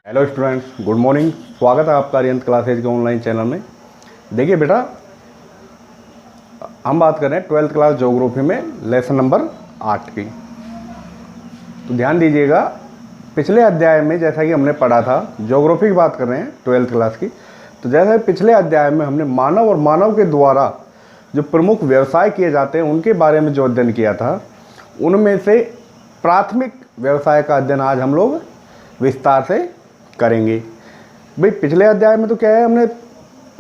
Hello students, good morning. स्वागत है आपका आर्यन क्लासेज के ऑनलाइन चैनल में। देखिए बेटा, हम बात कर रहे हैं 12th क्लास ज्योग्राफी में लेसन नंबर 8 की। तो ध्यान दीजिएगा, पिछले अध्याय में जैसा कि हमने पढ़ा था, ज्योग्राफी की बात कर रहे हैं 12th क्लास की। तो जैसा पिछले अध्याय में हमने मानव और मानव के द्वारा जो प्रमुख व्यवसाय किए जाते हैं उनके बारे में जो अध्ययन किया था, उनमें से प्राथमिक व्यवसाय का अध्ययन आज हम लोग विस्तार से करेंगे। भाई पिछले अध्याय में तो क्या है, हमने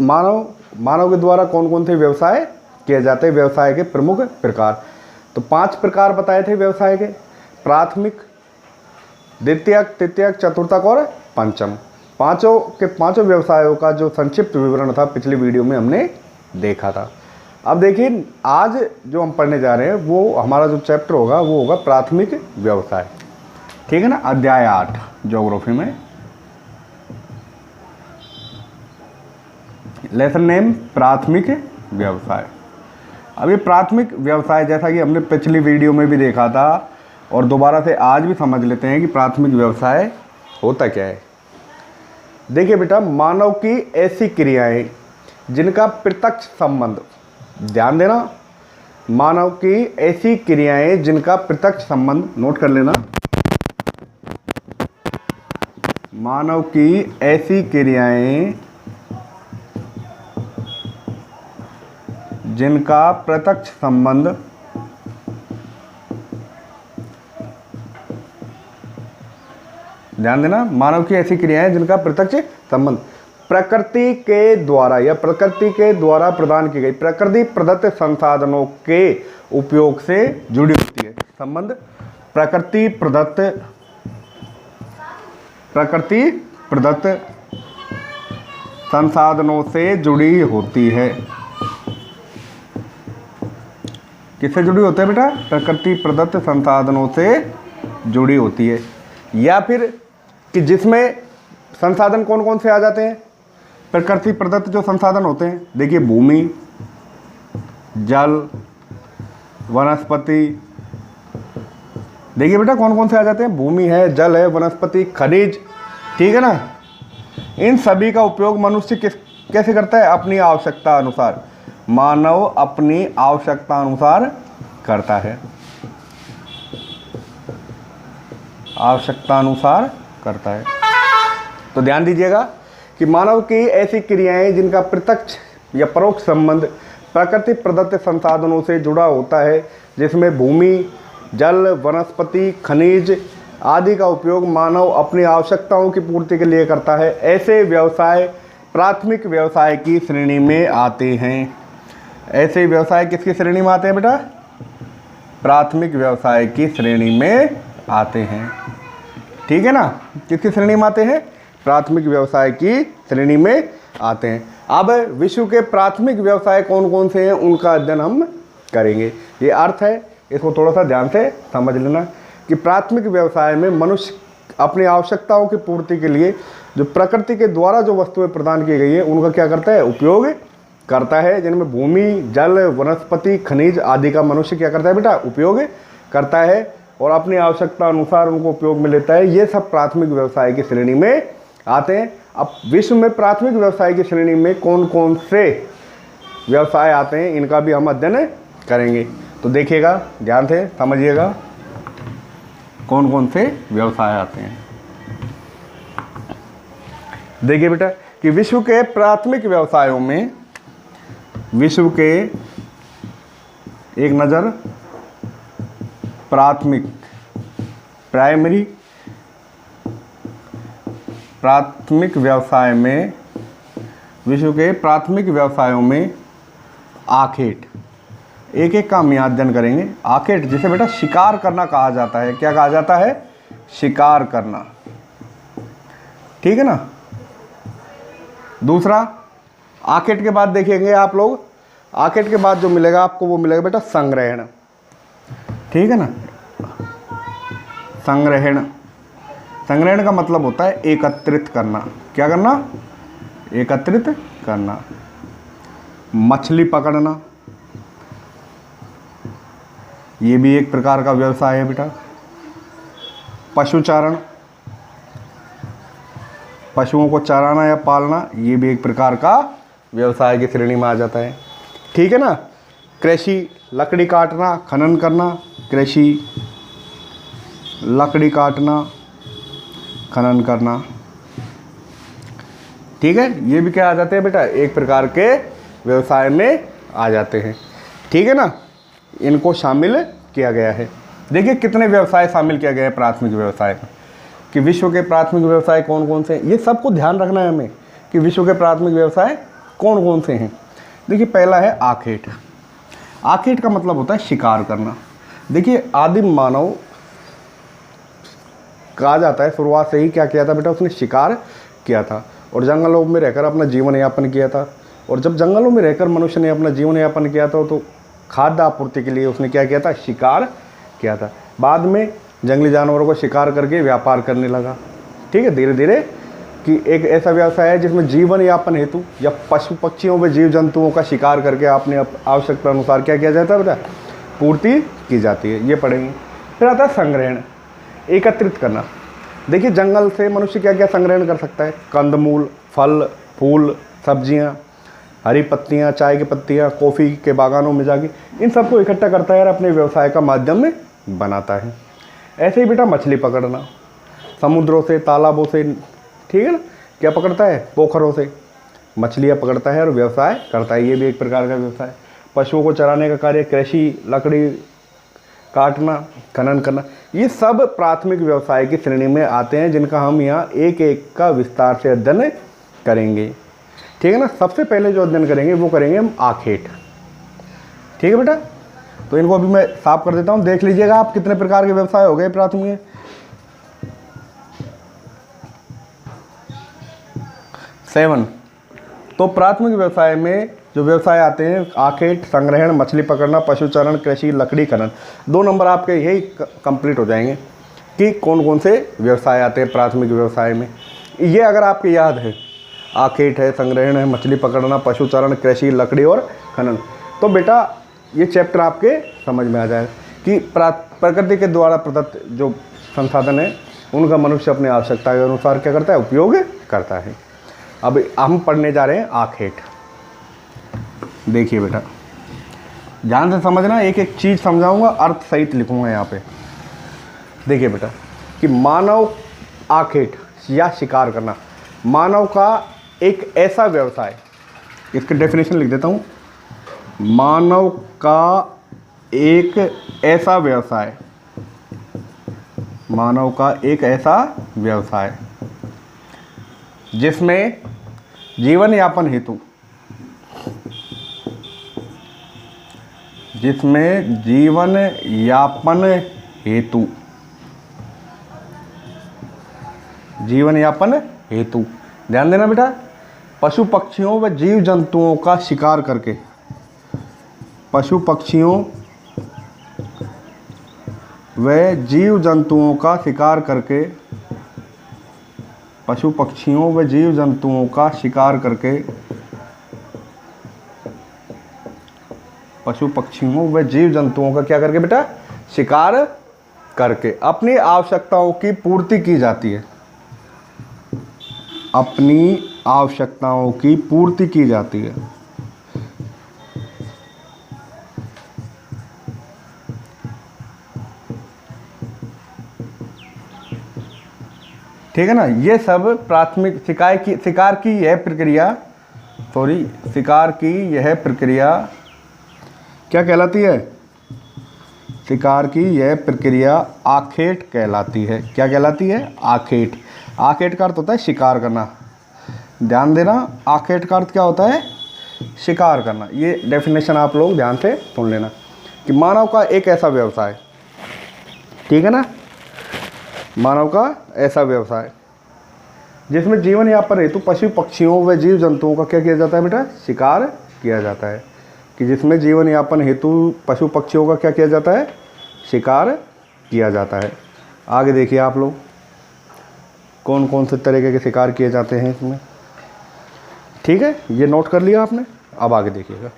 मानव के द्वारा कौन कौन से व्यवसाय किए जाते हैं, व्यवसाय के प्रमुख प्रकार। तो 5 प्रकार बताए थे व्यवसाय के: प्राथमिक, द्वितीयक, तृतीयक, चतुर्थक और पंचम। पांचों व्यवसायों का जो संक्षिप्त विवरण था पिछली वीडियो में हमने देखा था। अब देखिए, आज जो हम पढ़ने जा रहे हैं वो हमारा जो चैप्टर होगा वो होगा प्राथमिक व्यवसाय। ठीक है ना, अध्याय 8 ज्योग्राफी में। लेसन नेम प्राथमिक व्यवसाय। अब ये प्राथमिक व्यवसाय जैसा कि हमने पिछली वीडियो में भी देखा था और दोबारा से आज भी समझ लेते हैं कि प्राथमिक व्यवसाय होता क्या है। देखिए बेटा, मानव की ऐसी क्रियाएं जिनका प्रत्यक्ष संबंध, ध्यान देना, मानव की ऐसी क्रियाएं जिनका प्रत्यक्ष संबंध, नोट कर लेना, मानव की ऐसी क्रियाएं जिनका प्रत्यक्ष संबंध ध्यान देना, मानव की ऐसी क्रियाएं जिनका प्रत्यक्ष संबंध प्रकृति के द्वारा या प्रकृति के द्वारा प्रदान की गई प्रकृति प्रदत्त संसाधनों के उपयोग से जुड़ी होती है। संबंध प्रकृति प्रदत्त संसाधनों से जुड़ी होती है। किससे जुड़ी होती है बेटा? प्रकृति प्रदत्त संसाधनों से जुड़ी होती है। या फिर कि जिसमें संसाधन कौन कौन से आ जाते हैं? प्रकृति प्रदत्त जो संसाधन होते हैं, देखिए, भूमि, जल, वनस्पति। देखिए बेटा, कौन कौन से आ जाते हैं? भूमि है, जल है, वनस्पति, खनिज। ठीक है ना। इन सभी का उपयोग मनुष्य कैसे करता है? अपनी आवश्यकता अनुसार। मानव अपनी आवश्यकता अनुसार करता है, आवश्यकता अनुसार करता है। तो ध्यान दीजिएगा कि मानव की ऐसी क्रियाएं जिनका प्रत्यक्ष या परोक्ष संबंध प्रकृति प्रदत्त संसाधनों से जुड़ा होता है, जिसमें भूमि, जल, वनस्पति, खनिज आदि का उपयोग मानव अपनी आवश्यकताओं की पूर्ति के लिए करता है, ऐसे व्यवसाय प्राथमिक व्यवसाय की श्रेणी में आते हैं। ऐसे व्यवसाय किसकी श्रेणी में आते हैं बेटा? प्राथमिक व्यवसाय की श्रेणी में आते हैं। ठीक है ना, किसकी श्रेणी में आते हैं? प्राथमिक व्यवसाय की श्रेणी में आते हैं। अब विश्व के प्राथमिक व्यवसाय कौन कौन से हैं उनका अध्ययन हम करेंगे। ये अर्थ है, इसको थोड़ा सा ध्यान से समझ लेना कि प्राथमिक व्यवसाय में मनुष्य अपनी आवश्यकताओं की पूर्ति के लिए जो प्रकृति के द्वारा जो वस्तुएं प्रदान की गई है उनका क्या करता है? उपयोग करता है। जिनमें भूमि, जल, वनस्पति, खनिज आदि का मनुष्य क्या करता है बेटा? उपयोग करता है और अपनी आवश्यकता अनुसार उनको उपयोग में लेता है। ये सब प्राथमिक व्यवसाय की श्रेणी में आते हैं। अब विश्व में प्राथमिक व्यवसाय की श्रेणी में कौन कौन से व्यवसाय आते हैं इनका भी हम अध्ययन करेंगे। तो देखिएगा, ध्यान से समझिएगा कौन कौन से व्यवसाय आते हैं। देखिए बेटा कि विश्व के प्राथमिक व्यवसायों में, विश्व के, एक नज़र, प्राथमिक, प्राइमरी, प्राथमिक व्यवसाय में, विश्व के प्राथमिक व्यवसायों में आखेट, एक एक का हम यहाँ अध्ययन करेंगे। आखेट जिसे बेटा शिकार करना कहा जाता है। क्या कहा जाता है? शिकार करना। ठीक है ना। दूसरा, आखेट के बाद देखेंगे आप लोग, आखेट के बाद जो मिलेगा आपको वो मिलेगा बेटा संग्रहण। ठीक है ना। संग्रहण, संग्रहण का मतलब होता है एकत्रित करना। क्या करना? एकत्रित करना। मछली पकड़ना, ये भी एक प्रकार का व्यवसाय है बेटा। पशुचारण, पशुओं को चराना या पालना, ये भी एक प्रकार का व्यवसाय की श्रेणी में आ जाता है। ठीक है ना। कृषि, लकड़ी काटना, खनन करना, कृषि, लकड़ी काटना, खनन करना। ठीक है, ये भी क्या आ जाते हैं बेटा, एक प्रकार के व्यवसाय में आ जाते हैं। ठीक है ना, इनको शामिल किया गया है। देखिए कितने व्यवसाय शामिल किया गया है प्राथमिक व्यवसाय में, कि विश्व के प्राथमिक व्यवसाय कौन कौन से हैं, ये सबको ध्यान रखना है हमें कि विश्व के प्राथमिक व्यवसाय कौन कौन से हैं। देखिए पहला है आखेट। आखेट का मतलब होता है शिकार करना। देखिए आदिम मानव कहा जाता है शुरुआत से ही क्या किया था बेटा, उसने शिकार किया था और जंगलों में रहकर अपना जीवन यापन किया था। और जब जंगलों में रहकर मनुष्य ने अपना जीवन यापन किया था तो खाद्य आपूर्ति के लिए उसने क्या किया था, शिकार किया था। बाद में जंगली जानवरों को शिकार करके व्यापार करने लगा। ठीक है, धीरे धीरे कि एक ऐसा व्यवसाय है जिसमें जीवन यापन हेतु या पशु पक्षियों व जीव जंतुओं का शिकार करके अपने आवश्यकता अनुसार क्या किया जाता है बेटा, पूर्ति की जाती है। ये पढ़ेंगे। फिर आता है संग्रहण, एकत्रित करना। देखिए जंगल से मनुष्य क्या क्या संग्रहण कर सकता है, कंदमूल, फल, फूल, सब्जियां, हरी पत्तियां, चाय की पत्तियां, कॉफ़ी के बागानों में जाके इन सबको इकट्ठा करता है और अपने व्यवसाय का माध्यम में बनाता है। ऐसे ही बेटा मछली पकड़ना, समुद्रों से, तालाबों से, ठीक है ना, क्या पकड़ता है, पोखरों से मछलियाँ पकड़ता है और व्यवसाय करता है। ये भी एक प्रकार का व्यवसाय। पशुओं को चराने का कार्य, कृषि, लकड़ी काटना, खनन करना, ये सब प्राथमिक व्यवसाय की श्रेणी में आते हैं जिनका हम यहाँ एक एक का विस्तार से अध्ययन करेंगे। ठीक है ना। सबसे पहले जो अध्ययन करेंगे वो करेंगे हम आखेट। ठीक है बेटा, तो इनको अभी मैं साफ कर देता हूँ। देख लीजिएगा आप कितने प्रकार के व्यवसाय हो गए प्राथमिक। 7। तो प्राथमिक व्यवसाय में जो व्यवसाय आते हैं, आखेट, संग्रहण, मछली पकड़ना, पशुचारण, कृषि, लकड़ी खनन। 2 नंबर आपके यही कंप्लीट हो जाएंगे कि कौन कौन से व्यवसाय आते हैं प्राथमिक व्यवसाय में। ये अगर आपके याद है, आखेट है, संग्रहण है, मछली पकड़ना, पशुचारण, कृषि, लकड़ी और खनन, तो बेटा ये चैप्टर आपके समझ में आ जाएगा कि प्रकृति के द्वारा प्रदत्त जो संसाधन है उनका मनुष्य अपनी आवश्यकता के अनुसार क्या करता है, उपयोग करता है। अब हम पढ़ने जा रहे हैं आखेट। देखिए बेटा ध्यान से समझना, एक एक चीज़ समझाऊंगा, अर्थ सहित लिखूंगा यहाँ पे। देखिए बेटा कि मानव आखेट या शिकार करना, मानव का एक ऐसा व्यवसाय, इसके डेफिनेशन लिख देता हूँ। मानव का एक ऐसा व्यवसाय, मानव का एक ऐसा व्यवसाय जिसमें जीवन यापन हेतु, जिसमें जीवन यापन हेतु, जीवन यापन हेतु, ध्यान देना बेटा, पशु पक्षियों व जीव जंतुओं का शिकार करके, पशु पक्षियों व जीव जंतुओं का शिकार करके, पशु पक्षियों व जीव जंतुओं का शिकार करके, पशु पक्षियों व जीव जंतुओं का क्या करके बेटा, शिकार करके अपनी आवश्यकताओं की पूर्ति की जाती है, अपनी आवश्यकताओं की पूर्ति की जाती है। ठीक है ना। ये सब प्राथमिक शिकार की यह प्रक्रिया क्या कहलाती है, शिकार की यह प्रक्रिया आखेट कहलाती है। क्या कहलाती है, आखेट। आखेट का अर्थ होता है शिकार करना। ध्यान देना, आखेट का अर्थ क्या होता है, शिकार करना। ये डेफिनेशन आप लोग ध्यान से सुन लेना कि मानव का एक ऐसा व्यवसाय, ठीक है ना, मानव का ऐसा व्यवसाय जिसमें जीवन यापन हेतु पशु पक्षियों व जीव जंतुओं का क्या किया जाता है बेटा, शिकार किया जाता है। कि जिसमें जीवन यापन हेतु पशु पक्षियों का क्या किया जाता है, शिकार किया जाता है। आगे देखिए आप लोग कौन कौन से तरीके के शिकार किए जाते हैं इसमें। ठीक है, ये नोट कर लिया आपने। अब आगे देखिएगा।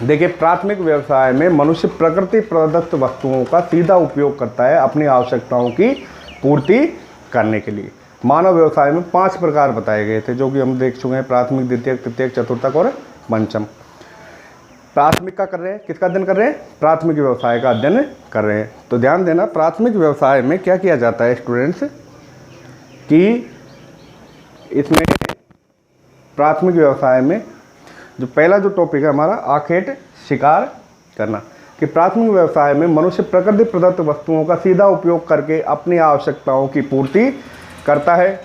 देखिए, प्राथमिक व्यवसाय में मनुष्य प्रकृति प्रदत्त वस्तुओं का सीधा उपयोग करता है अपनी आवश्यकताओं की पूर्ति करने के लिए। मानव व्यवसाय में 5 प्रकार बताए गए थे, जो कि हम देख चुके हैं, प्राथमिक, द्वितीयक, तृतीयक, चतुर्थक और पंचम। प्राथमिक का कर रहे हैं, किसका अध्ययन कर रहे हैं? प्राथमिक व्यवसाय का अध्ययन कर रहे हैं। तो ध्यान देना, प्राथमिक व्यवसाय में क्या किया जाता है स्टूडेंट्स, कि इसमें प्राथमिक व्यवसाय में जो पहला जो टॉपिक है हमारा, आखेट शिकार करना, कि प्राथमिक व्यवसाय में मनुष्य प्रकृति प्रदत्त वस्तुओं का सीधा उपयोग करके अपनी आवश्यकताओं की पूर्ति करता है।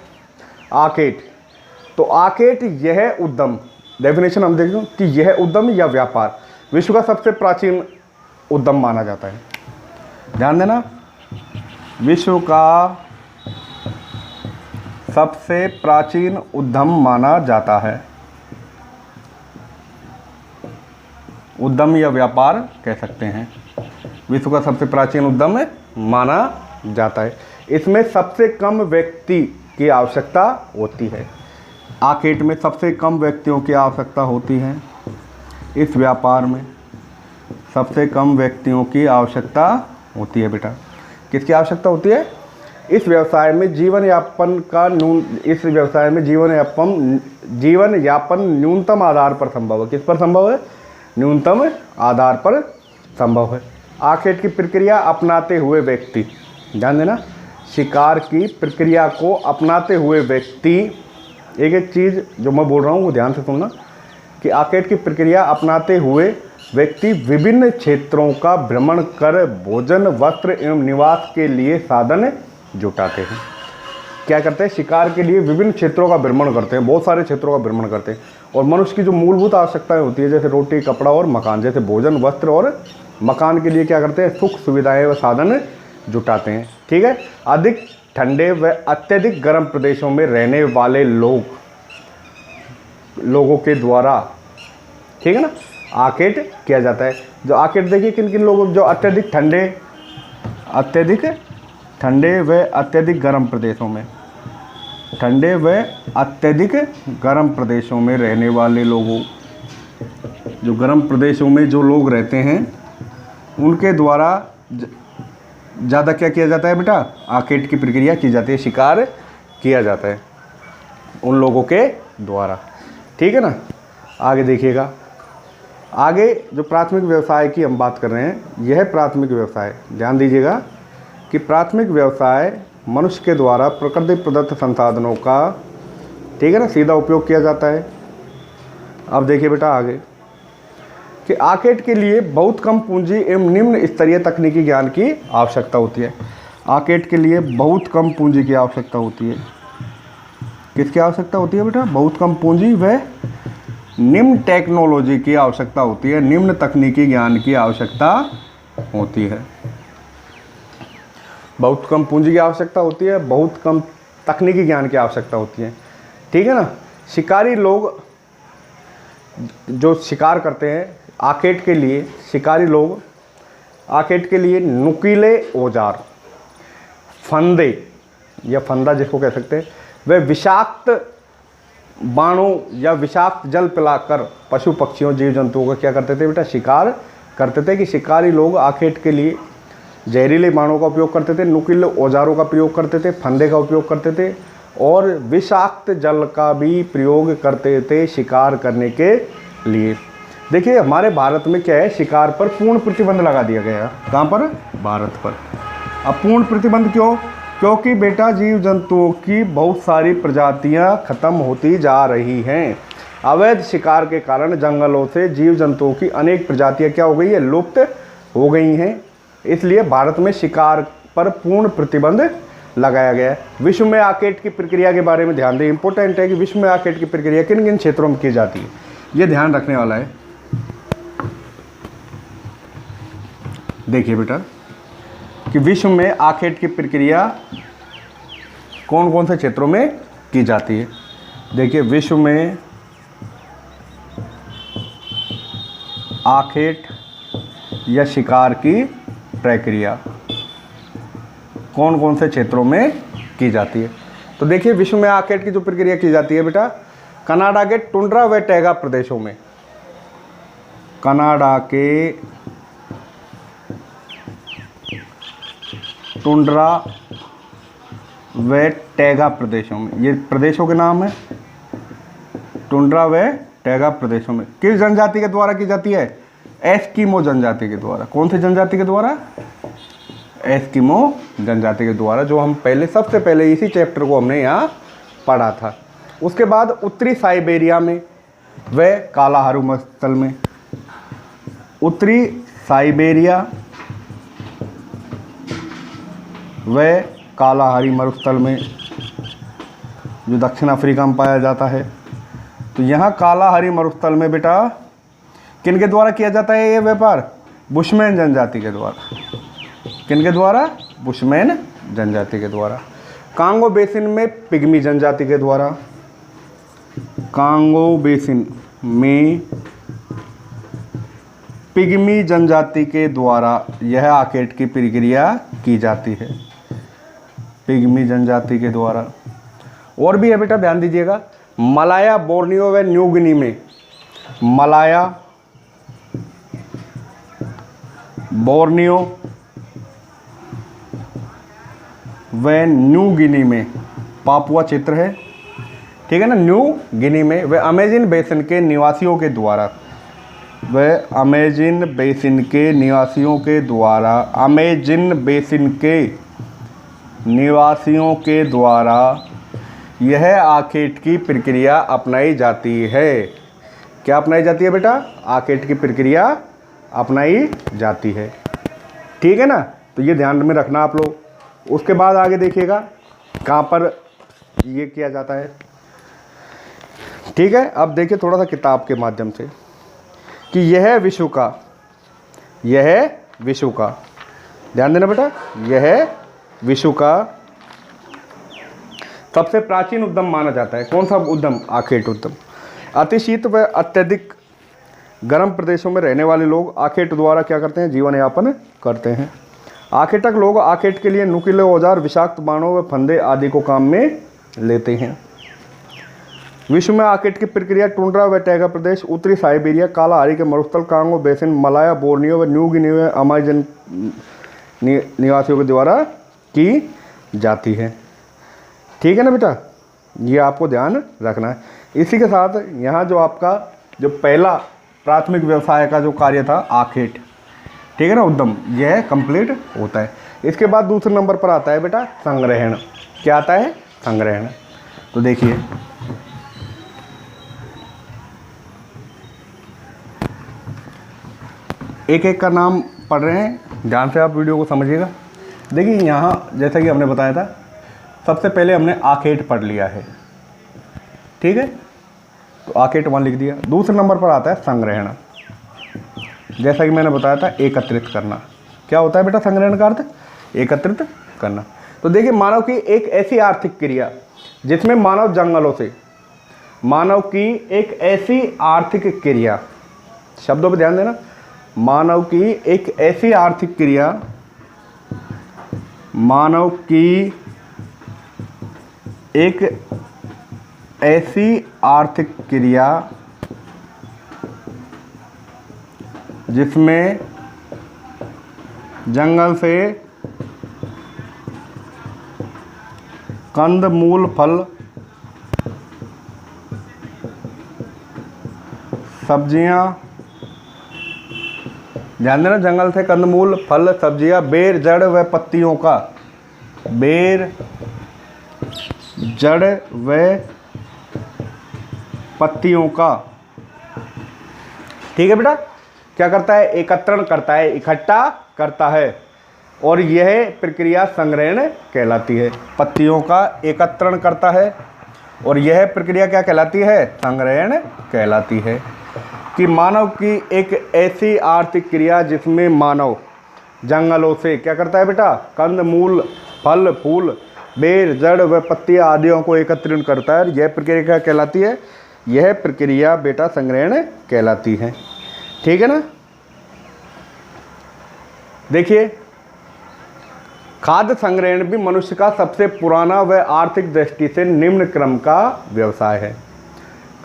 आखेट, तो आखेट यह उद्यम, डेफिनेशन हम देखें कि यह उद्यम या व्यापार विश्व का सबसे प्राचीन उद्यम माना जाता है। ध्यान देना, विश्व का सबसे प्राचीन उद्यम माना जाता है, उद्यम या व्यापार कह सकते हैं, विश्व का सबसे प्राचीन उद्यम माना जाता है। इसमें सबसे कम व्यक्ति की आवश्यकता होती है। आखेट में सबसे कम व्यक्तियों की आवश्यकता होती है। इस व्यापार में सबसे कम व्यक्तियों की आवश्यकता होती है। बेटा, किसकी आवश्यकता होती है? इस व्यवसाय में जीवन यापन न्यूनतम आधार पर संभव है। किस पर संभव है? न्यूनतम आधार पर संभव है। आखेट की प्रक्रिया अपनाते हुए व्यक्ति, ध्यान देना, शिकार की प्रक्रिया को अपनाते हुए व्यक्ति, एक एक चीज़ जो मैं बोल रहा हूँ वो ध्यान से सुनना, कि आखेट की प्रक्रिया अपनाते हुए व्यक्ति विभिन्न क्षेत्रों का भ्रमण कर भोजन, वस्त्र एवं निवास के लिए साधन जुटाते हैं। क्या करते हैं? शिकार के लिए विभिन्न क्षेत्रों का भ्रमण करते हैं, बहुत सारे क्षेत्रों का भ्रमण करते हैं, और मनुष्य की जो मूलभूत आवश्यकताएं होती है, जैसे रोटी, कपड़ा और मकान, जैसे भोजन, वस्त्र और मकान के लिए क्या करते हैं? सुख सुविधाएं व साधन जुटाते हैं। ठीक है। अधिक ठंडे व अत्यधिक गर्म प्रदेशों में रहने वाले लोगों के द्वारा, ठीक है ना, आखेट किया जाता है। जो आखेट देखिए किन किन लोगों, जो अत्यधिक ठंडे व अत्यधिक गर्म प्रदेशों में, ठंडे व अत्यधिक गर्म प्रदेशों में रहने वाले लोगों, जो गर्म प्रदेशों में जो लोग रहते हैं उनके द्वारा ज़्यादा क्या किया जाता है बेटा? आखेट की प्रक्रिया की जाती है, शिकार किया जाता है उन लोगों के द्वारा। ठीक है ना। आगे देखिएगा, आगे जो प्राथमिक व्यवसाय की हम बात कर रहे हैं, यह प्राथमिक व्यवसाय, ध्यान दीजिएगा कि प्राथमिक व्यवसाय मनुष्य के द्वारा प्रकृति प्रदत्त संसाधनों का, ठीक है ना, सीधा उपयोग किया जाता है। अब देखिए बेटा आगे, कि आखेट के लिए बहुत कम पूंजी एवं निम्न स्तरीय तकनीकी ज्ञान की आवश्यकता होती है। आखेट के लिए बहुत कम पूंजी की आवश्यकता होती है। किसकी आवश्यकता होती है बेटा? बहुत कम पूंजी व निम्न टेक्नोलॉजी की आवश्यकता होती है, निम्न तकनीकी ज्ञान की आवश्यकता होती है। बहुत कम पूंजी की आवश्यकता होती है, बहुत कम तकनीकी ज्ञान की आवश्यकता होती है। ठीक है ना। शिकारी लोग जो शिकार करते हैं, आखेट के लिए शिकारी लोग आखेट के लिए नुकीले औजार, फंदे या फंदा जिसको कह सकते हैं, वे विषाक्त बाणों या विषाक्त जल पिलाकर पशु पक्षियों जीव जंतुओं का क्या करते थे बेटा? शिकार करते थे। कि शिकारी लोग आखेट के लिए जहरीले बाणों का उपयोग करते थे, नुकीले औजारों का प्रयोग करते थे, फंदे का उपयोग करते थे, और विषाक्त जल का भी प्रयोग करते थे शिकार करने के लिए। देखिए हमारे भारत में क्या है, शिकार पर पूर्ण प्रतिबंध लगा दिया गया है। कहाँ पर? भारत पर। अब पूर्ण प्रतिबंध क्यों? क्योंकि बेटा जीव जंतुओं की बहुत सारी प्रजातियां खत्म होती जा रही हैं। अवैध शिकार के कारण जंगलों से जीव जंतुओं की अनेक प्रजातियां क्या हो गई है? लुप्त हो गई हैं। इसलिए भारत में शिकार पर पूर्ण प्रतिबंध लगाया गया है। विश्व में आखेट की प्रक्रिया के बारे में ध्यान दें, इंपॉर्टेंट है कि विश्व में आखेट की प्रक्रिया किन किन क्षेत्रों में की जाती है, ये ध्यान रखने वाला है। देखिए बेटा कि विश्व में आखेट की प्रक्रिया कौन कौन से क्षेत्रों में की जाती है। देखिए विश्व में आखेट या शिकार की प्रक्रिया कौन कौन से क्षेत्रों में की जाती है। तो देखिए विश्व में आखेट की जो प्रक्रिया की जाती है बेटा, कनाडा के टुंड्रा व टैगा प्रदेशों में, कनाडा के टुंड्रा व टैगा प्रदेशों में, ये प्रदेशों के नाम है, टुंड्रा व टैगा प्रदेशों में किस जनजाति के द्वारा की जाती है? एस्किमो जनजाति के द्वारा। कौन सी जनजाति के द्वारा? एस्किमो जनजाति के द्वारा, जो हम पहले सबसे पहले इसी चैप्टर को हमने यहाँ पढ़ा था। उसके बाद उत्तरी साइबेरिया में व कालाहारू मरुस्थल में, उत्तरी साइबेरिया व कालाहारी मरुस्थल में, जो दक्षिण अफ्रीका में पाया जाता है। तो यहाँ कालाहारी मरुस्थल में बेटा किन के द्वारा किया जाता है ये व्यापार? बुशमैन जनजाति के द्वारा। किन के द्वारा? बुशमैन जनजाति के द्वारा। कांगो बेसिन में पिग्मी जनजाति के द्वारा, कांगो बेसिन में पिग्मी जनजाति के द्वारा यह आखेट की प्रक्रिया की जाती है, पिग्मी जनजाति के द्वारा। और भी है बेटा, ध्यान दीजिएगा, मलाया, बोर्नियो व न्यू गिनी में, मलाया, बोर्नियो व न्यू गिनी में, पापुआ क्षेत्र है, ठीक है ना, न्यू गिनी में, व अमेजन बेसिन के निवासियों के द्वारा, व अमेजन बेसिन के निवासियों के द्वारा, अमेजन बेसिन के निवासियों के द्वारा यह आखेट की प्रक्रिया अपनाई जाती है। क्या अपनाई जाती है बेटा? आखेट की प्रक्रिया अपनाई जाती है, ठीक है ना। तो ये ध्यान में रखना आप लोग। उसके बाद आगे देखिएगा कहाँ पर ये किया जाता है, ठीक है। अब देखिए थोड़ा सा किताब के माध्यम से कि यह विश्व का, यह विश्व का, ध्यान देना बेटा, यह विश्व का सबसे प्राचीन उद्यम माना जाता है। कौन सा उद्यम? आखेट उद्यम। अतिशीत व अत्यधिक गर्म प्रदेशों में रहने वाले लोग आखेट द्वारा क्या करते हैं? जीवन यापन करते हैं। आखेटक लोग आखेट के लिए नुकीले औजार, विषाक्त बाणों व फंदे आदि को काम में लेते हैं। विश्व में आखेट की प्रक्रिया टुंड्रा व टैगा प्रदेश, उत्तरी साइबेरिया, कालाहारी के मरुस्थल, कांगो बेसिन, मलाया, बोर्नियो व न्यू गिनी व अमेजन निवासियों के द्वारा की जाती है, ठीक है ना बेटा। ये आपको ध्यान रखना है। इसी के साथ यहाँ जो आपका जो पहला प्राथमिक व्यवसाय का जो कार्य था आखेट, ठीक है ना, उद्यम, यह कंप्लीट होता है। इसके बाद दूसरे नंबर पर आता है बेटा संग्रहण। क्या आता है? संग्रहण। तो देखिए एक एक का नाम पढ़ रहे हैं, ध्यान से आप वीडियो को समझिएगा। देखिए यहाँ जैसा कि हमने बताया था, सबसे पहले हमने आखेट पढ़ लिया है, ठीक है, तो आखेट 1 लिख दिया। दूसरे नंबर पर आता है संग्रहण। जैसा कि मैंने बताया था एकत्रित करना। क्या होता है बेटा संग्रहण का अर्थ? एकत्रित करना। तो देखिए मानव की एक ऐसी आर्थिक क्रिया जिसमें मानव जंगलों से, मानव की एक ऐसी आर्थिक क्रिया, शब्दों पर ध्यान देना, मानव की एक ऐसी आर्थिक क्रिया, मानव की एक ऐसी आर्थिक क्रिया जिसमें जंगल से कंद मूल फल सब्जियां, ध्यान देना, जंगल से कंदमूल फल सब्जियां, बेर जड़ व पत्तियों का, बेर जड़ व पत्तियों का, ठीक है बेटा, क्या करता है? एकत्रण करता है, इकट्ठा करता है, और यह प्रक्रिया संग्रहण कहलाती है। पत्तियों का एकत्रण करता है और यह प्रक्रिया क्या कहलाती है? संग्रहण कहलाती है। कि मानव की एक ऐसी आर्थिक क्रिया जिसमें मानव जंगलों से क्या करता है बेटा? कंद मूल फल फूल बेर जड़ व पत्तियाँ आदियों को एकत्रित करता है। यह प्रक्रिया क्या कहलाती है? यह प्रक्रिया बेटा संग्रहण कहलाती है। ठीक है ना। देखिए खाद्य संग्रहण भी मनुष्य का सबसे पुराना व आर्थिक दृष्टि से निम्न क्रम का व्यवसाय है।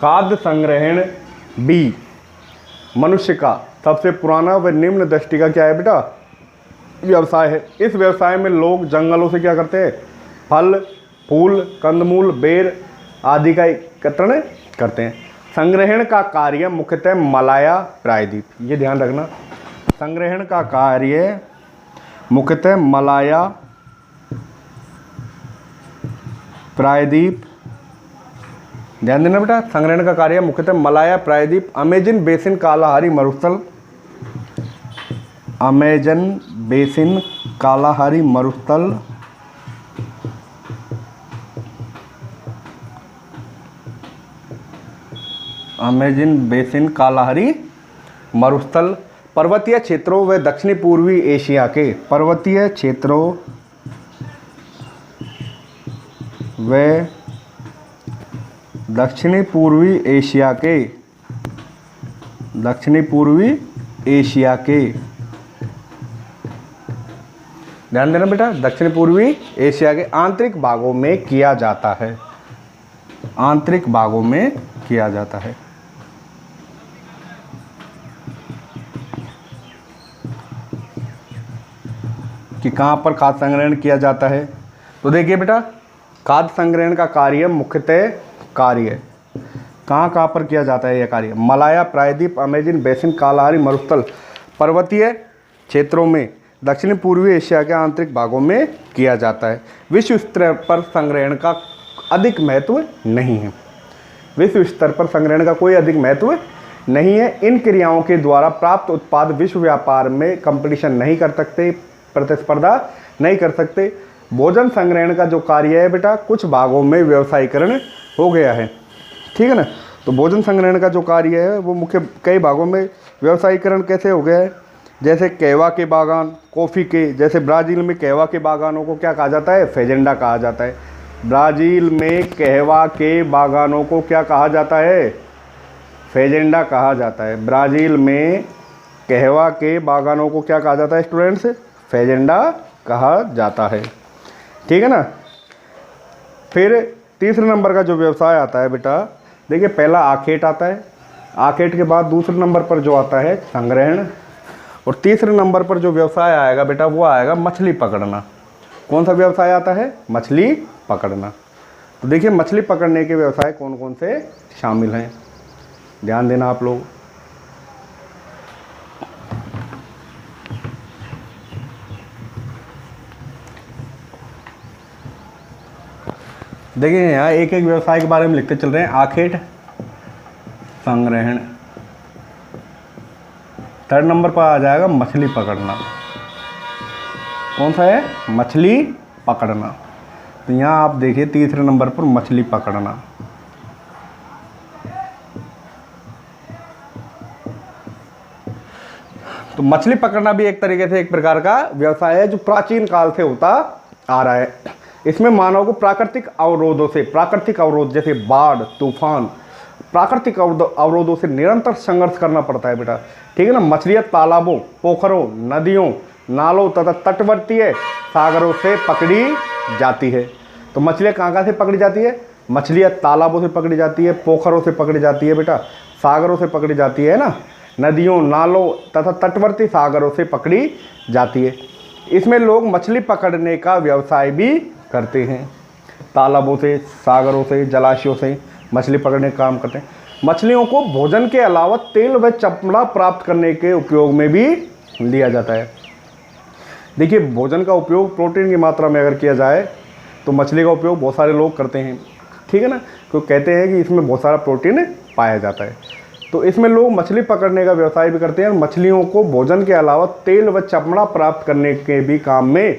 खाद्य संग्रहण भी मनुष्य का सबसे पुराना व निम्न दृष्टि का क्या है बेटा, व्यवसाय है। इस व्यवसाय में लोग जंगलों से क्या करते हैं, फल फूल कंदमूल बेर आदि का एकत्रण करते हैं। संग्रहण का कार्य मुख्यतः मलाया प्रायद्वीप, ये ध्यान रखना, संग्रहण का कार्य मुख्यतः मलाया प्रायद्वीप, ध्यान देना बेटा, संग्रहण का कार्य मुख्यतः मलाया प्रायद्वीप, अमेजन बेसिन कालाहारी मरुस्थल, अमेजन बेसिन कालाहारी मरुस्थल, अमेजन बेसिन कालाहारी मरुस्थल, पर्वतीय क्षेत्रों व दक्षिणी पूर्वी एशिया के, पर्वतीय क्षेत्रों व दक्षिणी पूर्वी एशिया के, दक्षिणी पूर्वी एशिया के, ध्यान देना बेटा, दक्षिण पूर्वी एशिया के आंतरिक भागों में किया जाता है, आंतरिक भागों में किया जाता है। कि कहाँ पर खाद्य संग्रहण किया जाता है, तो देखिए बेटा, खाद्य संग्रहण का कार्य मुख्यतः कार्य कहाँ पर किया जाता है, यह कार्य मलाया प्रायद्वीप, अमेजन बेसिन कालाहारी मरुस्थल, पर्वतीय क्षेत्रों में दक्षिण पूर्वी एशिया के आंतरिक भागों में किया जाता है। विश्व स्तर पर संग्रहण का अधिक महत्व नहीं है, विश्व स्तर पर संग्रहण का कोई अधिक महत्व नहीं है। इन क्रियाओं के द्वारा प्राप्त उत्पाद विश्व व्यापार में कंपटीशन नहीं कर सकते, प्रतिस्पर्धा नहीं कर सकते। भोजन संग्रहण का जो कार्य है बेटा, कुछ भागों में व्यवसायीकरण हो गया है, ठीक है ना। तो भोजन संग्रहण का जो कार्य है वो मुख्य कई भागों में व्यवसायीकरण कैसे हो गया है, जैसे कहवा के बागान, कॉफ़ी के, जैसे ब्राज़ील में कहवा के बागानों को क्या कहा जाता है, फेजेंडा कहा जाता है। ब्राज़ील में कहवा के बागानों को क्या कहा जाता है, फेजेंडा कहा जाता है। ब्राज़ील में कहवा के बागानों को क्या कहा जाता है स्टूडेंट्स, फेजेंडा कहा जाता है, ठीक है ना। फिर तीसरे नंबर का जो व्यवसाय आता है बेटा, देखिए पहला आखेट आता है, आखेट के बाद दूसरे नंबर पर जो आता है संग्रहण, और तीसरे नंबर पर जो व्यवसाय आएगा बेटा वो आएगा मछली पकड़ना। कौन सा व्यवसाय आता है, मछली पकड़ना। तो देखिए मछली पकड़ने के व्यवसाय कौन कौन से शामिल हैं, ध्यान देना आप लोग। देखिए यहाँ एक एक व्यवसाय के बारे में लिखते चल रहे हैं। आखेट, संग्रहण, थर्ड नंबर पर आ जाएगा मछली पकड़ना। कौन सा है, मछली पकड़ना। तो यहाँ आप देखिए तीसरे नंबर पर मछली पकड़ना। तो मछली पकड़ना भी एक तरीके से एक प्रकार का व्यवसाय है जो प्राचीन काल से होता आ रहा है। इसमें मानव को प्राकृतिक अवरोधों से, प्राकृतिक अवरोध जैसे बाढ़, तूफान, प्राकृतिक अवरोधों से निरंतर संघर्ष करना पड़ता है बेटा, ठीक है ना। मछलियाँ तालाबों, पोखरों, नदियों, नालों तथा तटवर्तीय सागरों से पकड़ी जाती है। तो मछलियाँ कहाँ से पकड़ी जाती है, मछलियाँ तालाबों से पकड़ी जाती है, पोखरों से पकड़ी जाती है बेटा, सागरों से पकड़ी जाती है ना, नदियों, नालों तथा तटवर्ती सागरों से पकड़ी जाती है। इसमें लोग मछली पकड़ने का व्यवसाय भी करते हैं, तालाबों से, सागरों से, जलाशयों से मछली पकड़ने का काम करते हैं। मछलियों को भोजन के अलावा तेल व चमड़ा प्राप्त करने के उपयोग में भी लिया जाता है। देखिए भोजन का उपयोग प्रोटीन की मात्रा में अगर किया जाए तो मछली का उपयोग बहुत सारे लोग करते हैं, ठीक है ना, क्योंकि कहते हैं कि इसमें बहुत सारा प्रोटीन पाया जाता है। तो इसमें लोग मछली पकड़ने का व्यवसाय भी करते हैं और मछलियों को भोजन के अलावा तेल व चमड़ा प्राप्त करने के भी काम में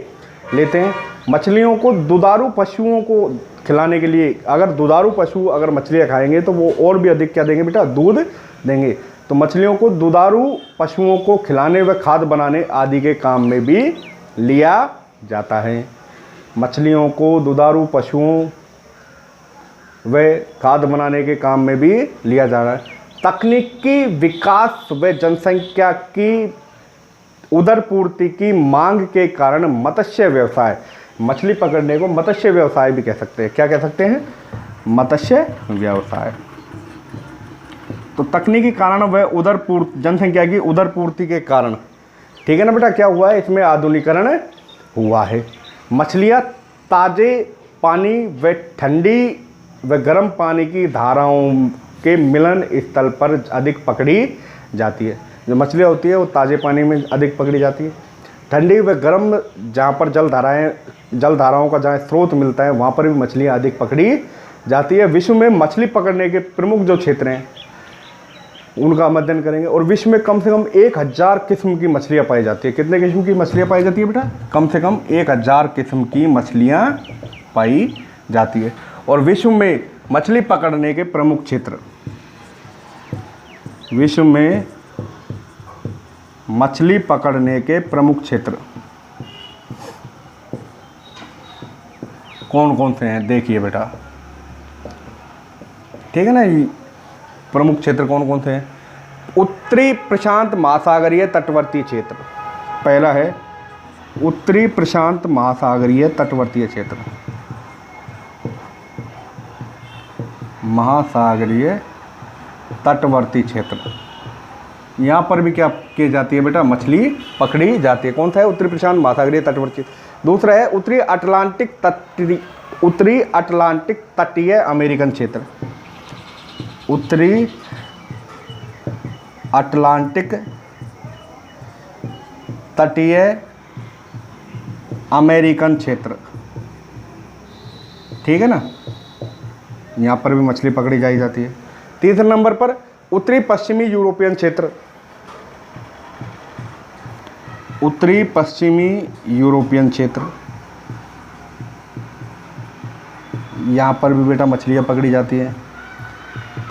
लेते हैं। मछलियों को दुधारू पशुओं को खिलाने के लिए, अगर दुधारू पशु अगर मछलियाँ खाएंगे तो वो और भी अधिक क्या देंगे बेटा, दूध देंगे। तो मछलियों को दुधारू पशुओं को खिलाने व खाद बनाने आदि के काम में भी लिया जाता है। मछलियों को दुधारू पशुओं व खाद बनाने के काम में भी लिया जा रहा है। तकनीकी विकास व जनसंख्या की उदरपूर्ति की मांग के कारण मत्स्य व्यवसाय, मछली पकड़ने को मत्स्य व्यवसाय भी कह सकते हैं। क्या कह सकते हैं, मत्स्य व्यवसाय। तो तकनीकी कारण व जनसंख्या की उदर पूर्ति के कारण, ठीक है ना बेटा, क्या हुआ है, इसमें आधुनिकीकरण हुआ है। मछलियाँ ताज़े पानी व ठंडी व गर्म पानी की धाराओं के मिलन स्थल पर अधिक पकड़ी जाती है। जो मछलियाँ होती है वो ताज़े पानी में अधिक पकड़ी जाती है। ठंडी व गर्म जहाँ पर जल धाराओं का जहाँ स्रोत मिलता है वहाँ पर भी मछलियाँ अधिक पकड़ी जाती है। विश्व में मछली पकड़ने के प्रमुख जो क्षेत्र हैं उनका हम अध्ययन करेंगे। और विश्व में कम से कम 1000 किस्म की मछलियाँ पाई जाती है। कितने किस्म की मछलियाँ पाई जाती है बेटा? कम से कम 1000 किस्म की मछलियाँ पाई जाती है। और विश्व में मछली पकड़ने के प्रमुख क्षेत्र, विश्व में मछली पकड़ने के प्रमुख क्षेत्र कौन कौन से हैं देखिए बेटा, ठीक है ना। ये प्रमुख क्षेत्र कौन कौन से हैं? उत्तरी प्रशांत महासागरीय तटवर्ती क्षेत्र, पहला है उत्तरी प्रशांत महासागरीय तटवर्तीय क्षेत्र, महासागरीय तटवर्ती क्षेत्र, यहाँ पर भी क्या की जाती है बेटा? मछली पकड़ी जाती है। कौन सा है? उत्तरी प्रशांत महासागरीय तटवर्ती। दूसरा है उत्तरी अटलांटिक तटीय अमेरिकन क्षेत्र, उत्तरी अटलांटिक तटीय अमेरिकन क्षेत्र, ठीक है ना, यहाँ पर भी मछली पकड़ी जाती है। तीसरे नंबर पर उत्तरी पश्चिमी यूरोपियन क्षेत्र, उत्तरी पश्चिमी यूरोपियन क्षेत्र, यहाँ पर भी बेटा मछलियाँ पकड़ी जाती है,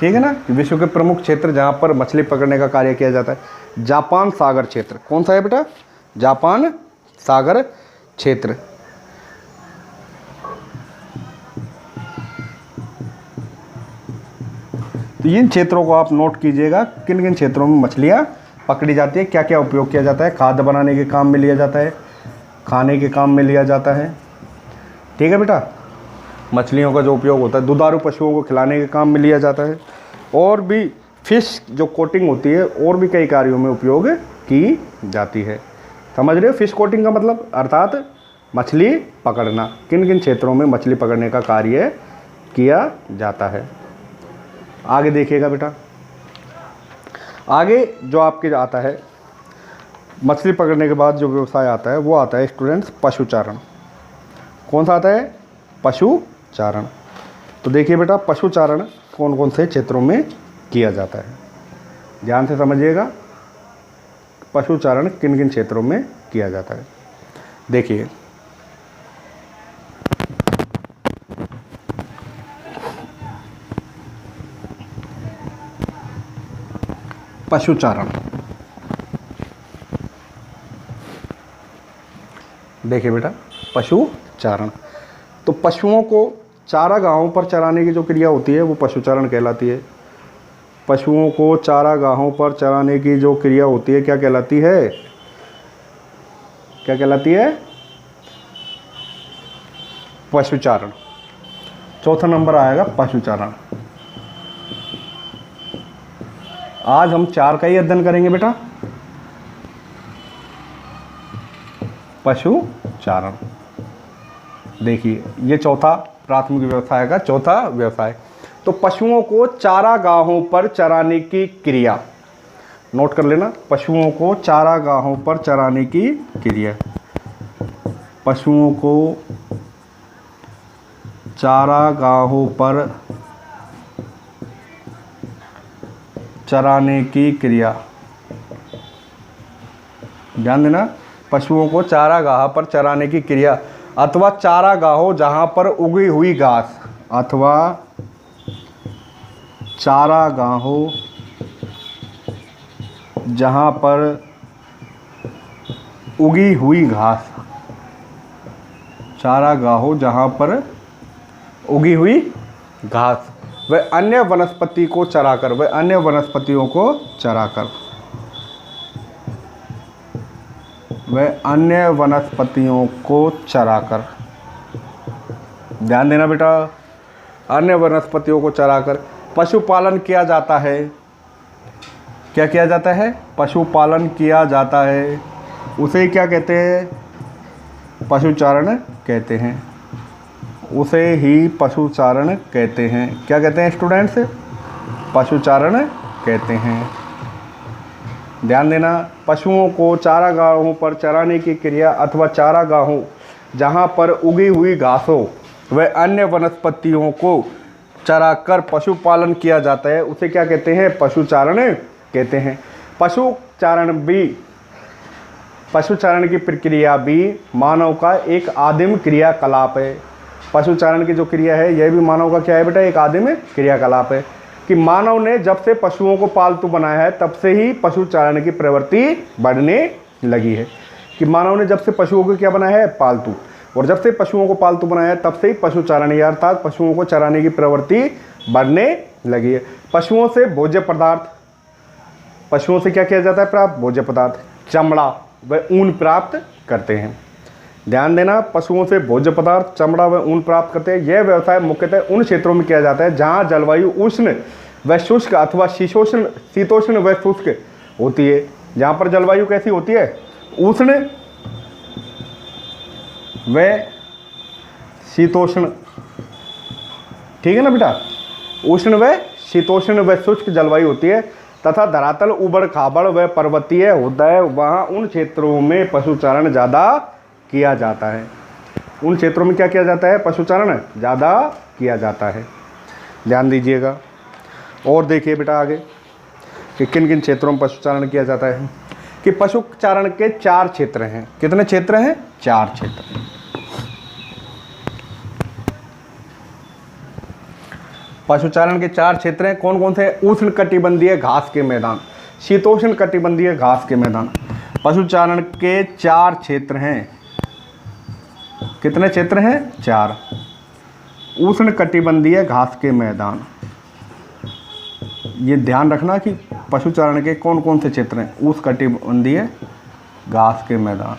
ठीक है ना। विश्व के प्रमुख क्षेत्र जहाँ पर मछली पकड़ने का कार्य किया जाता है, जापान सागर क्षेत्र, कौन सा है बेटा? जापान सागर क्षेत्र। तो इन क्षेत्रों को आप नोट कीजिएगा, किन किन क्षेत्रों में मछलियाँ पकड़ी जाती है, क्या क्या उपयोग किया जाता है। खाद्य बनाने के काम में लिया जाता है, खाने के काम में लिया जाता है, ठीक है बेटा। मछलियों का जो उपयोग होता है दुधारू पशुओं को खिलाने के काम में लिया जाता है। और भी फिश जो कोटिंग होती है और भी कई कार्यों में उपयोग की जाती है। समझ रहे हो फिश कोटिंग का मतलब? अर्थात मछली पकड़ना। किन किन क्षेत्रों में मछली पकड़ने का कार्य किया जाता है। आगे देखिएगा बेटा, आगे जो आपके आता है मछली पकड़ने के बाद जो व्यवसाय आता है वो आता है स्टूडेंट्स पशुचारण। कौन सा आता है? पशुचारण। तो देखिए बेटा पशुचारण कौन कौन से क्षेत्रों में किया जाता है, ध्यान से समझिएगा। पशुचारण किन किन क्षेत्रों में किया जाता है देखिए। पशुचारण, देखिए बेटा पशुचारण, तो पशुओं को चारागाहों पर चराने की जो क्रिया होती है वो पशुचारण कहलाती है। पशुओं को चारागाहों पर चराने की जो क्रिया होती है क्या कहलाती है? क्या कहलाती है? पशुचारण। चौथा नंबर आएगा पशुचारण। आज हम 4 का ही अध्ययन करेंगे बेटा। पशुचारण, देखिए ये चौथा प्राथमिक व्यवसाय का चौथा व्यवसाय। तो पशुओं को चारागाहों पर चराने की क्रिया, नोट कर लेना, पशुओं को चारागाहों पर चराने की क्रिया, पशुओं को चारागाहों पर चराने की क्रिया, ध्यान देना, पशुओं को चारागाह पर चराने की क्रिया अथवा चारागाहों जहाँ पर उगी हुई घास, अथवा चारागाहों जहाँ पर उगी हुई घास, चारागाहों जहाँ पर उगी हुई घास व अन्य वनस्पति को चराकर, व अन्य वनस्पतियों को चराकर, व अन्य वनस्पतियों को चराकर, ध्यान देना बेटा, अन्य वनस्पतियों को चराकर पशुपालन किया जाता है। क्या किया जाता है? पशुपालन किया जाता है, उसे क्या कहते हैं? पशुचारण कहते हैं, उसे ही पशुचारण कहते हैं। क्या कहते हैं स्टूडेंट्स? पशुचारण कहते हैं। ध्यान देना, पशुओं को चारागाहों पर चराने की क्रिया अथवा चारागाहों जहाँ पर उगी हुई घासों व अन्य वनस्पतियों को चराकर पशुपालन किया जाता है, उसे क्या कहते हैं? पशुचारण कहते हैं। पशुचारण की प्रक्रिया भी मानव का एक आदिम क्रियाकलाप है। पशुचारण की जो क्रिया है यह भी मानव का क्या है बेटा? एक आदिम क्रियाकलाप है। कि मानव ने जब से पशुओं को पालतू बनाया है तब से ही पशुचारण की प्रवृत्ति बढ़ने लगी है। कि मानव ने जब से पशुओं को क्या बनाया है? पालतू, और जब से पशुओं को पालतू बनाया है तब से ही पशुचारण अर्थात पशुओं को चराने की प्रवृत्ति बढ़ने लगी है। पशुओं से भोज्य पदार्थ, पशुओं से क्या किया जाता है प्राप्त? भोज्य पदार्थ, चमड़ा व ऊन प्राप्त करते हैं। ध्यान देना, पशुओं से भोज्य पदार्थ, चमड़ा व ऊन प्राप्त करते हैं। यह व्यवसाय मुख्यतः उन क्षेत्रों में किया जाता है जहां जलवायु उष्ण व शुष्क अथवा शीतोष्ण व शुष्क होती है। जहां पर जलवायु कैसी होती है? उष्ण व शीतोष्ण, ठीक है ना बेटा? उष्ण व शीतोष्ण व शुष्क जलवायु होती है तथा धरातल उबड़ खाबड़ व पर्वतीय होता है, वहाँ उन क्षेत्रों में पशुचारण ज़्यादा किया जाता है। उन क्षेत्रों में क्या किया जाता है? पशुचारण ज़्यादा किया जाता है। ध्यान दीजिएगा। और देखिए बेटा आगे कि किन किन क्षेत्रों में पशुचारण किया जाता है। कि पशुचारण के 4 क्षेत्र हैं। कितने क्षेत्र हैं? 4 क्षेत्र। पशुचारण के 4 क्षेत्र हैं। कौन कौन से? उष्ण कटिबंधीय घास के मैदान, शीतोष्ण कटिबंधीय घास के मैदान। पशुचारण के 4 क्षेत्र हैं। कितने क्षेत्र हैं? 4। उष्ण कटिबंधीय घास के मैदान, ये ध्यान रखना कि पशुचारण के कौन कौन से क्षेत्र हैं। उष्ण कटिबंधीय घास के मैदान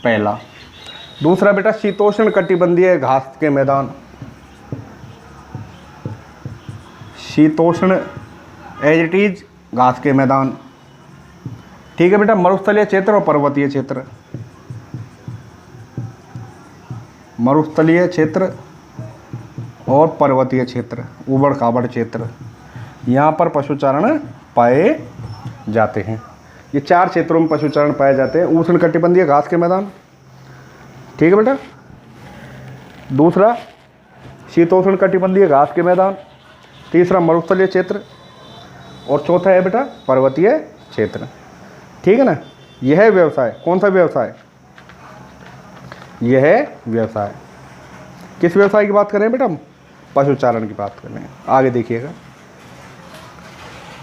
पहला। दूसरा बेटा शीतोष्ण कटिबंधीय घास के मैदान, शीतोष्ण एज इट इज घास के मैदान, ठीक है बेटा। मरुस्थलीय क्षेत्र और पर्वतीय क्षेत्र, मरुस्थलीय क्षेत्र और पर्वतीय क्षेत्र, उबड़ खाबड़ क्षेत्र, यहाँ पर पशुचारण पाए जाते हैं। ये 4 क्षेत्रों में पशुचारण पाए जाते हैं। उष्ण कटिबंधीय घास के मैदान, ठीक है बेटा। दूसरा शीतोष्ण कटिबंधीय घास के मैदान, तीसरा मरुस्थलीय क्षेत्र, और चौथा है बेटा पर्वतीय क्षेत्र, ठीक है ना। यह व्यवसाय, कौन सा व्यवसाय? यह व्यवसाय, किस व्यवसाय की बात कर रहे हैं बेटा? हम पशुचारण की बात कर रहे हैं। आगे देखिएगा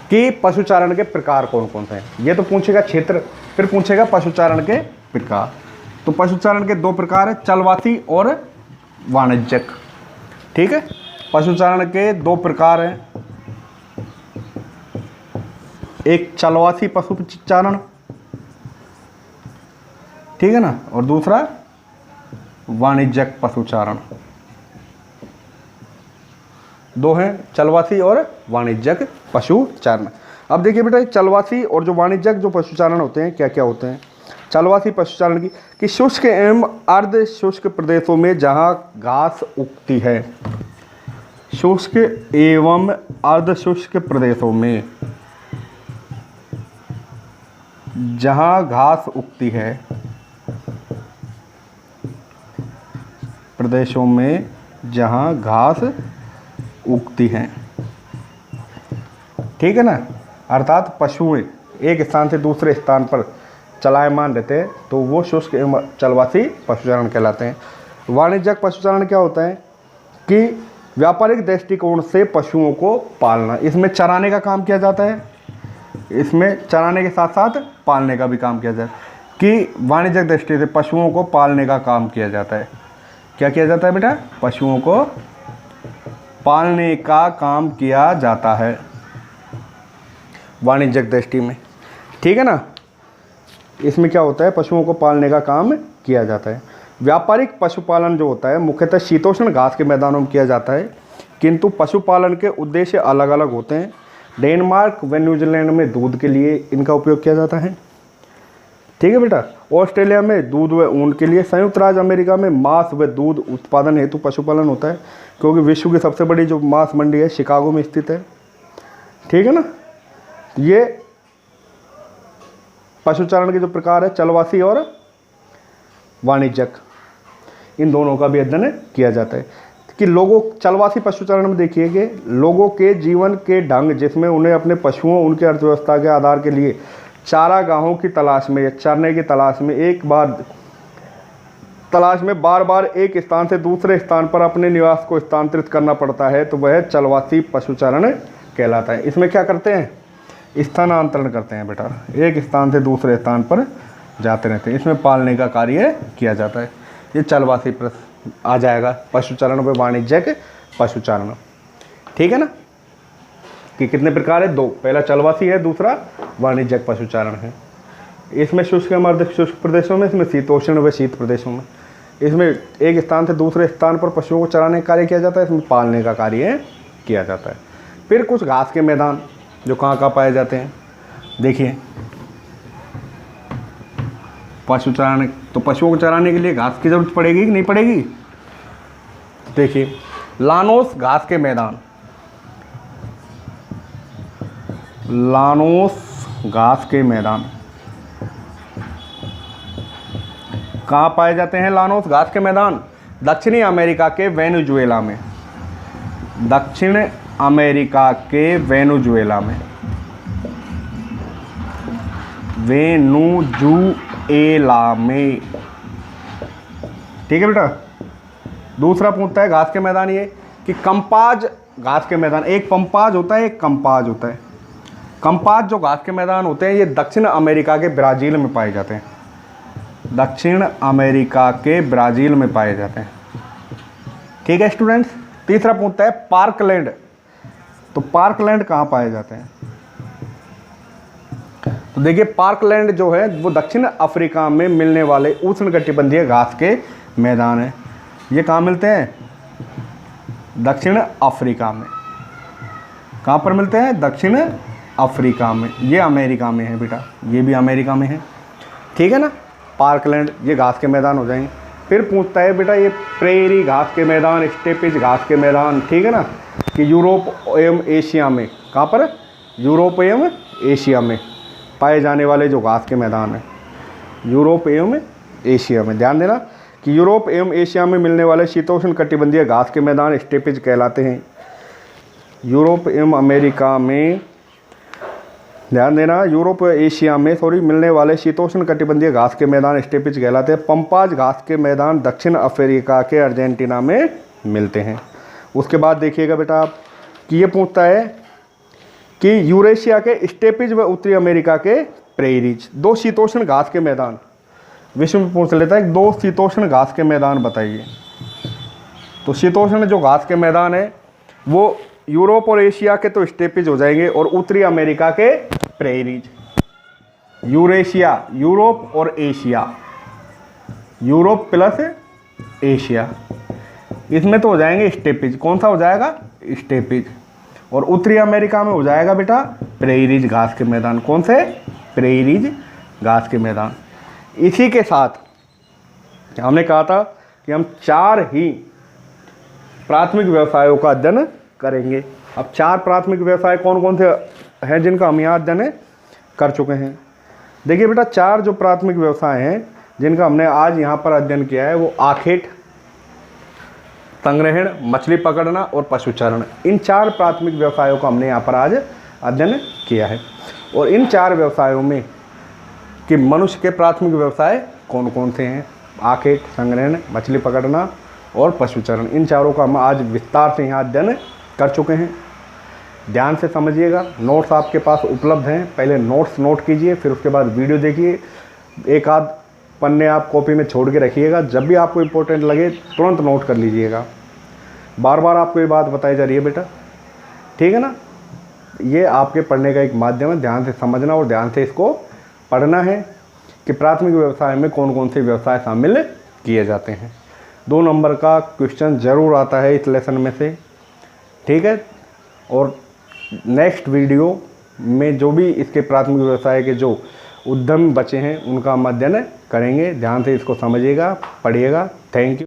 कि पशुचारण के प्रकार कौन कौन से हैं। ये तो पूछेगा क्षेत्र, फिर पूछेगा पशुचारण के प्रकार। तो पशुचारण के 2 प्रकार है, चलवासी और वाणिज्यिक, ठीक है। पशुचारण के 2 प्रकार हैं, एक चलवासी पशुचारण, ठीक है ना, और दूसरा वाणिज्यिक पशुचारण। 2 हैं, चलवासी और वाणिज्यिक पशुचारण। अब देखिए बेटा चलवासी और जो वाणिज्यिक जो पशुचारण होते हैं क्या क्या होते हैं। चलवासी पशुचारण की शुष्क एवं अर्ध शुष्क प्रदेशों में जहाँ घास उगती है, शुष्क एवं अर्ध शुष्क प्रदेशों में जहाँ घास उगती है, प्रदेशों में जहाँ घास उगती हैं, ठीक है ना, अर्थात पशुएं एक स्थान से दूसरे स्थान पर चलायमान रहते हैं, तो वो शुष्क एवं चलवासी पशुचारण कहलाते हैं। वाणिज्यिक पशुचारण क्या होता है कि व्यापारिक दृष्टिकोण से पशुओं को पालना, इसमें चराने का काम किया जाता है, इसमें चराने के साथ साथ पालने का भी काम किया जाता है। कि वाणिज्यिक दृष्टि से पशुओं को पालने का काम किया जाता है। क्या किया जाता है बेटा? पशुओं को पालने का काम किया जाता है वाणिज्यिक दृष्टि में, ठीक है ना। इसमें क्या होता है? पशुओं को पालने का काम किया जाता है। व्यापारिक पशुपालन जो होता है मुख्यतः शीतोष्ण घास के मैदानों में किया जाता है, किंतु पशुपालन के उद्देश्य अलग अलग होते हैं। डेनमार्क व न्यूजीलैंड में दूध के लिए इनका उपयोग किया जाता है। ठीक है बेटा। ऑस्ट्रेलिया में दूध व ऊन के लिए। संयुक्त राज्य अमेरिका में मांस व दूध उत्पादन हेतु पशुपालन होता है, क्योंकि विश्व की सबसे बड़ी जो मांस मंडी है शिकागो में स्थित है। ठीक है ना। ये पशुचारण के जो प्रकार है चलवासी और वाणिज्यिक, इन दोनों का भी अध्ययन किया जाता है कि लोगों चलवासी पशुचारण में देखिए कि लोगों के जीवन के ढंग, जिसमें उन्हें अपने पशुओं उनके अर्थव्यवस्था के आधार के लिए चारागाहों की तलाश में या चरने की तलाश में बार बार एक स्थान से दूसरे स्थान पर अपने निवास को स्थानांतरित करना पड़ता है, तो वह चलवासी पशुचारण कहलाता है। इसमें क्या करते हैं? स्थानांतरण करते हैं बेटा, एक स्थान से दूसरे स्थान पर जाते रहते हैं। इसमें पालने का कार्य किया जाता है। ये चलवासी आ जाएगा। पशुचारण व वाणिज्यिक पशुचारण। ठीक है ना। कि कितने प्रकार है? दो। पहला चलवासी है, दूसरा वाणिज्यिक पशुचारण है। इसमें शुष्क एवं अर्ध शुष्क प्रदेशों में, इसमें शीतोष्ण व शीत प्रदेशों में, इसमें एक स्थान से दूसरे स्थान पर पशुओं को चराने का कार्य किया जाता है, इसमें पालने का कार्य किया जाता है। फिर कुछ घास के मैदान जो कहाँ कहाँ पाए जाते हैं, देखिए। पशुचारण, तो पशुओं को चराने के लिए घास की जरूरत पड़ेगी कि नहीं पड़ेगी? देखिए, लानोस घास के मैदान, लानोस घास के मैदान कहाँ पाए जाते हैं? लानोस घास के मैदान दक्षिणी अमेरिका के वेनेजुएला में, दक्षिण अमेरिका के वेनेजुएला में, वेनेजुएला में। ठीक है बेटा। दूसरा पूछता है घास के मैदान ये कि कंपाज घास के मैदान, एक पंपाज होता है, एक कंपाज होता है। कंपाज जो घास के मैदान होते हैं ये दक्षिण अमेरिका के ब्राज़ील में पाए जाते हैं, दक्षिण अमेरिका के ब्राज़ील में पाए जाते हैं। ठीक है स्टूडेंट्स। तीसरा पूछता है पार्कलैंड, तो पार्कलैंड कहाँ पाए जाते हैं? तो देखिए, पार्कलैंड जो है वो दक्षिण अफ्रीका में मिलने वाले उष्णकटिबंधीय घास के मैदान है। ये कहाँ मिलते हैं? दक्षिण अफ्रीका में। कहाँ पर मिलते हैं? दक्षिण अफ्रीका में। ये अमेरिका में है बेटा, ये भी अमेरिका में है। ठीक है ना। पार्कलैंड ये घास के मैदान हो जाएंगे। फिर पूछता है बेटा ये प्रेरी घास के मैदान, स्टेपिज घास के मैदान, ठीक है ना, कि यूरोप एवं एशिया में, कहाँ पर? यूरोप एवं एशिया में पाए जाने वाले जो घास के मैदान हैं, यूरोप एवं एशिया में। ध्यान देना कि यूरोप एवं एशिया में मिलने वाले शीतोष्ण कटिबंधीय घास के मैदान स्टेपिज कहलाते हैं। यूरोप एवं अमेरिका में, ध्यान देना, यूरोप व एशिया में मिलने वाले शीतोष्ण कटिबंधीय घास के मैदान स्टेपिज कहलाते हैं। पंपाज घास के मैदान दक्षिण अफ्रीका के अर्जेंटीना में मिलते हैं। उसके बाद देखिएगा बेटा आप कि ये पूछता है कि यूरेशिया के स्टेपिज व उत्तरी अमेरिका के प्रेरीज, दो शीतोष्ण घास के मैदान विश्व में पूछ लेता है। दो शीतोष्ण घास के मैदान बताइए। तो शीतोष्ण जो घास के मैदान है वो यूरोप और एशिया के तो स्टेपिज हो जाएंगे, और उत्तरी अमेरिका के प्रेरीज। यूरेशिया, यूरोप और एशिया, यूरोप प्लस एशिया, इसमें तो हो जाएंगे स्टेपिज। कौन सा हो जाएगा? स्टेपिज। और उत्तरी अमेरिका में हो जाएगा बेटा प्रेरीज घास के मैदान। कौन से? प्रेरीज घास के मैदान। इसी के साथ हमने कहा था कि हम 4 ही प्राथमिक व्यवसायों का अध्ययन करेंगे। अब 4 प्राथमिक व्यवसाय कौन कौन से हैं जिनका हम यहाँ अध्ययन कर चुके हैं? देखिए बेटा, 4 जो प्राथमिक व्यवसाय हैं जिनका हमने आज यहाँ पर अध्ययन किया है वो आखेट, संग्रहण, मछली पकड़ना और पशुचारण। इन 4 प्राथमिक व्यवसायों का हमने यहाँ पर आज अध्ययन किया है। और इन 4 व्यवसायों में कि मनुष्य के प्राथमिक व्यवसाय कौन कौन से हैं? आखेट, संग्रहण, मछली पकड़ना और पशुचारण। इन चारों का हम आज विस्तार से यहाँ अध्ययन कर चुके हैं। ध्यान से समझिएगा। नोट्स आपके पास उपलब्ध हैं, पहले नोट्स नोट कीजिए, फिर उसके बाद वीडियो देखिए। एक आध पन्ने आप कॉपी में छोड़ के रखिएगा, जब भी आपको इम्पोर्टेंट लगे तुरंत नोट कर लीजिएगा। बार बार आपको ये बात बताई जा रही है बेटा, ठीक है ना। ये आपके पढ़ने का एक माध्यम है, ध्यान से समझना और ध्यान से इसको पढ़ना है कि प्राथमिक व्यवसाय में कौन कौन से व्यवसाय शामिल किए जाते हैं। 2 नंबर का क्वेश्चन ज़रूर आता है इस लेसन में से, ठीक है। और नेक्स्ट वीडियो में जो भी इसके प्राथमिक व्यवसाय के जो उद्यम बचे हैं उनका हम अध्ययन करेंगे। ध्यान से इसको समझिएगा, पढ़िएगा। Thank you.